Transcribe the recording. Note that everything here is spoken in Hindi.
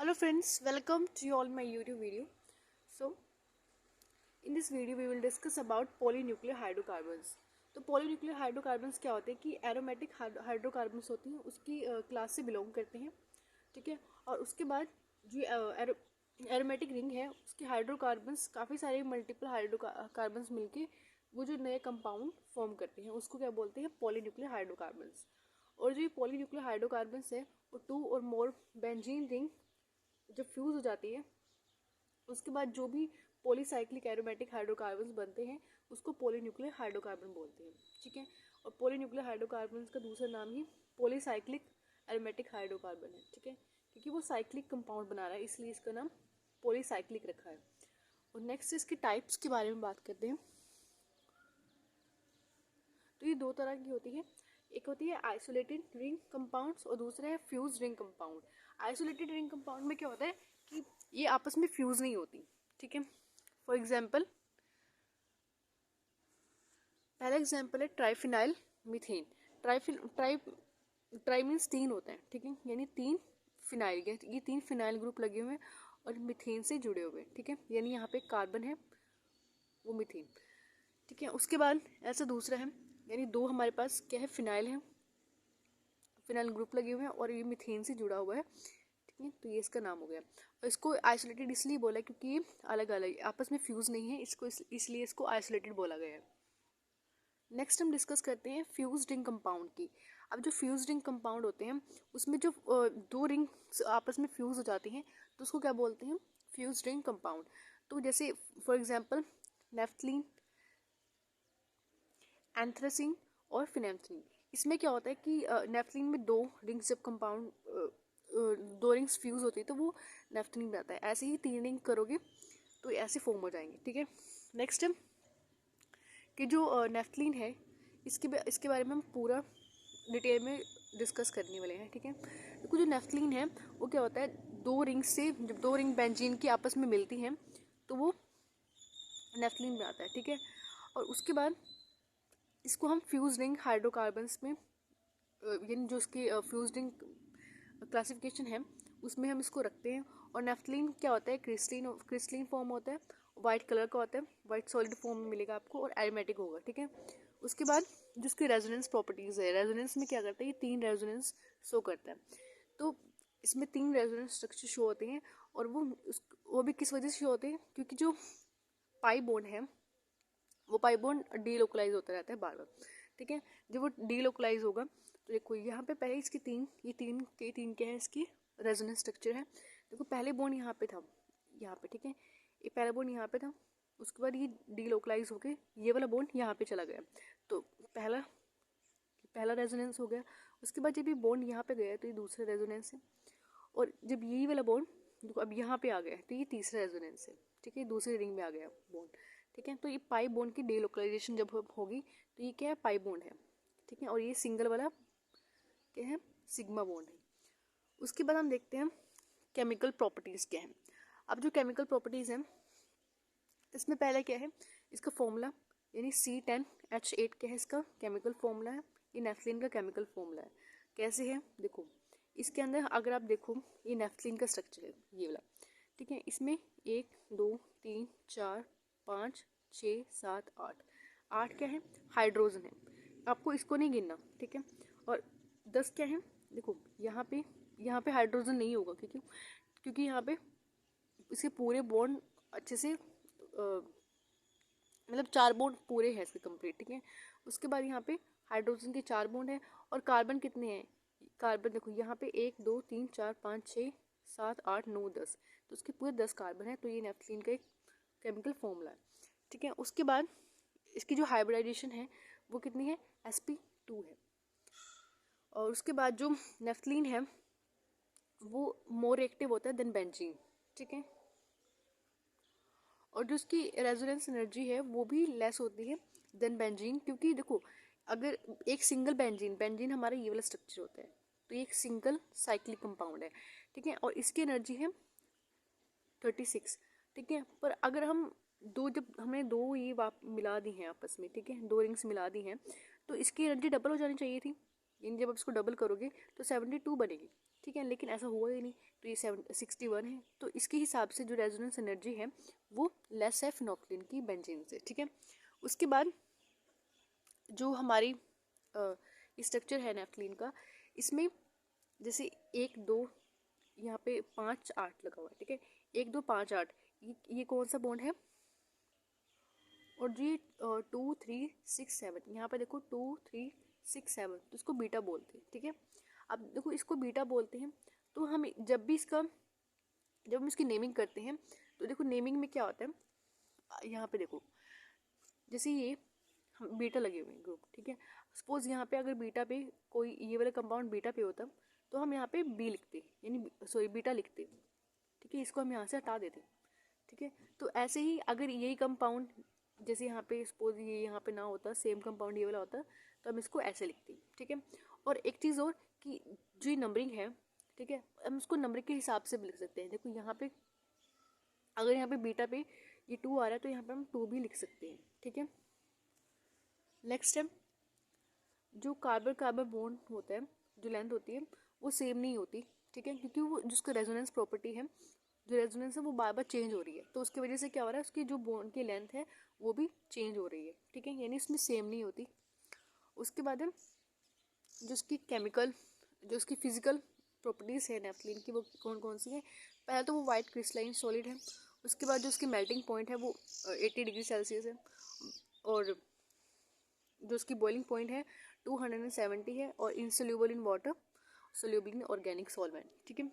Hello friends, welcome to all my YouTube video. So in this video we will discuss about polynuclear hydrocarbons. तो polynuclear hydrocarbons क्या होते हैं कि एरोमेटिक हाइड्रोकार्बन्स होती हैं उसकी क्लास से बिलोंग करते हैं, ठीक है। और उसके बाद जो एरोमेटिक रिंग है उसके हाइड्रोकार्बन्स काफ़ी सारे मल्टीपल हाइड्रोकार्बन्स मिलके वो जो नए कंपाउंड फॉर्म करते हैं उसको क्या बोलते हैं, पॉलीन्यूक्लियर हाइड्रोकार्बन्स। और जो ये पॉलीन्यूक्लियर हाइड्रोकार्बन्स है वो 2 और मोर बेंजीन रिंग जब फ्यूज़ हो जाती है उसके बाद जो भी पॉलीसाइक्लिक एरोमेटिक हाइड्रोकार्बन्स बनते हैं उसको पॉलीन्यूक्लियर हाइड्रोकार्बन बोलते हैं, ठीक है। और पॉलीन्यूक्लियर हाइड्रोकार्बन्स का दूसरा नाम ही पॉलीसाइक्लिक एरोमेटिक हाइड्रोकार्बन है, ठीक है, क्योंकि वो साइक्लिक कंपाउंड बना रहा है इसलिए इसका नाम पॉलीसाइक्लिक रखा है। और नेक्स्ट इसके टाइप्स के बारे में बात करते हैं। तो ये दो तरह की होती है, एक होती है आइसोलेटेड रिंग कंपाउंड्स और दूसरा है fuse ring compound. Isolated ring compound में क्या होता है कि ये आपस में फ्यूज नहीं होती, ठीक है। फॉर एग्जांपल पहला एग्जांपल है ट्राइफिनाइल मीथेन। ट्राई मीन्स 3 होता है, ठीक है, यानी 3 फिनाइल, ये 3 फिनाइल ग्रुप लगे हुए हैं और मीथेन से जुड़े हुए हैं, ठीक है, यानी यहाँ पे कार्बन है वो मीथेन, ठीक है। उसके बाद ऐसा दूसरा है, यानी 2 हमारे पास क्या है, फिनाइल है, फिनाइल ग्रुप लगे हुए हैं और ये मीथेन से जुड़ा हुआ है, ठीक है, तो ये इसका नाम हो गया। और इसको आइसोलेटेड इसलिए बोला क्योंकि ये अलग अलग आपस में फ्यूज नहीं है, इसलिए इसको आइसोलेटेड बोला गया है। नेक्स्ट हम डिस्कस करते हैं फ्यूज रिंग कंपाउंड की। अब जो फ्यूज रिंग कंपाउंड होते हैं उसमें जो 2 रिंग आपस में फ्यूज हो जाती हैं तो उसको क्या बोलते हैं, फ्यूज रिंग कंपाउंड। तो जैसे फॉर एग्जांपल नेफ्थलीन, एंथ्रासीन और फिनेंथ्रीन। इसमें क्या होता है कि नेफ्थलीन में 2 रिंग्स जब कंपाउंड 2 रिंग्स फ्यूज होती है तो वो नेफ्थलीन बनाता है। ऐसे ही 3 रिंग करोगे तो ऐसे फॉर्म हो जाएंगे, ठीक है। नेक्स्ट है कि जो नेफ्थलीन है इसके बारे में हम पूरा डिटेल में डिस्कस करने वाले हैं, ठीक है। तो जो नेफ्थलीन है वो क्या होता है, 2 रिंग्स से जब 2 रिंग बेंजीन की आपस में मिलती हैं तो वो नेफ्थलीन बनाता है, ठीक है। और उसके बाद इसको हम फ्यूज रिंग हाइड्रोकार्बन्स में यानी जो उसकी फ्यूज रिंग क्लासिफिकेशन है उसमें हम इसको रखते हैं। और नेफ्थलीन क्या होता है, क्रिस्टलीन फॉर्म होता है, वाइट कलर का होता है, वाइट सॉलिड फॉर्म में मिलेगा आपको और एरोमेटिक होगा, ठीक है। उसके बाद जो उसकी रेजोनेंस प्रॉपर्टीज़ है, रेजोनेंस में क्या करता है, ये 3 रेजोनेंस शो करता है। तो इसमें 3 रेजोनेंस स्ट्रक्चर शो होते हैं और वो भी किस वजह से शो होते हैं, क्योंकि जो पाई बॉन्ड है वो पाई बॉन्ड डीलोकलाइज होता रहता है बार बार, ठीक है। जब वो डीलोकलाइज होगा तो देखो यहाँ पे पहले इसकी 3 क्या है, इसकी रेजोनेंस स्ट्रक्चर है। देखो पहले बॉन्ड यहाँ पे था, यहाँ पे, ठीक है, ये पहला बॉन्ड यहाँ पे था, उसके बाद ये डीलोकलाइज होके ये वाला बॉन्ड यहाँ पे चला गया, तो पहला रेजोनेंस हो गया। उसके बाद जब ये बॉन्ड यहाँ पे गया तो ये दूसरा रेजोनेंस है, और जब यही वाला बॉन्ड देखो अब यहाँ पे आ गया तो ये तीसरा रेजोनेंस है, ठीक है, दूसरी रिंग में आ गया बॉन्ड, ठीक है। तो ये पाई बॉन्ड की डीलोकलाइजेशन जब होगी तो ये क्या है, पाई बॉन्ड है, ठीक है, और ये सिंगल वाला क्या है, सिग्मा बॉन्ड है। उसके बाद हम देखते हैं केमिकल प्रॉपर्टीज़ क्या है। अब जो केमिकल प्रॉपर्टीज़ हैं इसमें पहले क्या है, इसका फॉर्मूला यानी C10H8 क्या है, इसका केमिकल फॉर्मूला है, ये नेफ्थलीन का केमिकल फॉर्मूला है। कैसे है देखो, इसके अंदर अगर आप देखो ये नेफ्थलीन का स्ट्रक्चर है ये वाला, ठीक है, इसमें 1 2 3 4 5 6 7 8 क्या है, हाइड्रोजन है, आपको इसको नहीं गिनना, ठीक है। और 10 क्या है, देखो यहाँ पे हाइड्रोजन नहीं होगा क्योंकि यहाँ पे इसके पूरे बॉन्ड अच्छे से मतलब 4 बॉन्ड पूरे हैं इसके कंप्लीट, ठीक है। उसके बाद यहाँ पे हाइड्रोजन के 4 बॉन्ड हैं और कार्बन कितने हैं, कार्बन देखो यहाँ पे 1 2 3 4 5 6 7 8 9 10, तो उसके पूरे 10 कार्बन है, तो ये नेफ्थलीन का एक केमिकल फॉर्मूला है, ठीक है। उसके बाद इसकी जो हाइब्रिडाइजेशन है वो कितनी है, sp2 है। और उसके बाद जो नेफ्थलीन है वो मोर एक्टिव होता है देन बेंजीन, ठीक है। और जो उसकी रेजोनेंस एनर्जी है वो भी लेस होती है देन बेंजीन, क्योंकि देखो अगर एक सिंगल बेंजीन हमारा ये वाला स्ट्रक्चर होता है तो ये एक सिंगल साइक्लिक कंपाउंड है, ठीक है, और इसकी एनर्जी है 36, ठीक है। पर अगर हम जब हमने 2 ये मिला दी हैं आपस में, ठीक है, 2 रिंग्स मिला दी हैं तो इसकी एनर्जी डबल हो जानी चाहिए थी, यानी जब आप इसको डबल करोगे तो 72 बनेगी, ठीक है, लेकिन ऐसा हुआ ही नहीं 361 है, तो इसके हिसाब से जो रेजोनेंस एनर्जी है वो लेस है फिनोक्सिलिन की बेंजीन से, ठीक है। उसके बाद जो हमारी स्ट्रक्चर है नेफ्थलीन का, इसमें जैसे 1 2 यहाँ पे 5 8 लगा हुआ है, ठीक है, 1 2 5 8, ये कौन सा बॉन्ड है, और जो ये 2 3 6 7, यहाँ पे देखो 2 3 6 7, तो इसको बीटा बोलते हैं, ठीक है। अब देखो इसको बीटा बोलते हैं, तो हम जब हम इसकी नेमिंग करते हैं तो देखो नेमिंग में क्या होता है, यहाँ पे देखो जैसे ये बीटा लगे हुए हैं ग्रुप, ठीक है। सपोज यहाँ पे अगर बीटा पे कोई ये वाला कंपाउंड बीटा पे होता तो हम यहाँ पे बी लिखते, यानी सॉरी बीटा लिखते, ठीक है, इसको हम यहाँ से हटा देते, ठीक है। तो ऐसे ही अगर यही कंपाउंड जैसे यहाँ पे सपोज ये यहाँ पे ना होता, सेम कंपाउंड ये वाला होता, तो हम इसको ऐसे लिखते हैं, ठीक है। और एक चीज़ और कि जो ये नंबरिंग है, ठीक है, हम इसको नंबरिंग के हिसाब से भी लिख सकते हैं। देखो यहाँ पे अगर यहाँ पे बीटा पे ये 2 आ रहा है तो यहाँ पे हम 2 भी लिख सकते हैं, ठीक है। नेक्स्ट है जो कार्बन कार्बन बॉन्ड होता है, जो लेंथ होती है वो सेम नहीं होती, ठीक है, क्योंकि वो जिसका रेजोनेंस प्रॉपर्टी है, जो रेजोनेंस है वो बार बार चेंज हो रही है, तो उसकी वजह से क्या हो रहा है, उसकी जो बॉन्ड की लेंथ है वो भी चेंज हो रही है, ठीक है, यानी इसमें सेम नहीं होती। उसके बाद है जो उसकी केमिकल, जो उसकी फिजिकल प्रॉपर्टीज़ है नेफ्थलीन की, वो कौन कौन सी है। पहले तो वो वाइट क्रिस्टलाइन सॉलिड है, उसके बाद जो उसकी मेल्टिंग पॉइंट है वो 80 डिग्री सेल्सियस है, और जो उसकी बॉइलिंग पॉइंट है 270 है, और insoluble in water, soluble in organic solvent, ठीक है।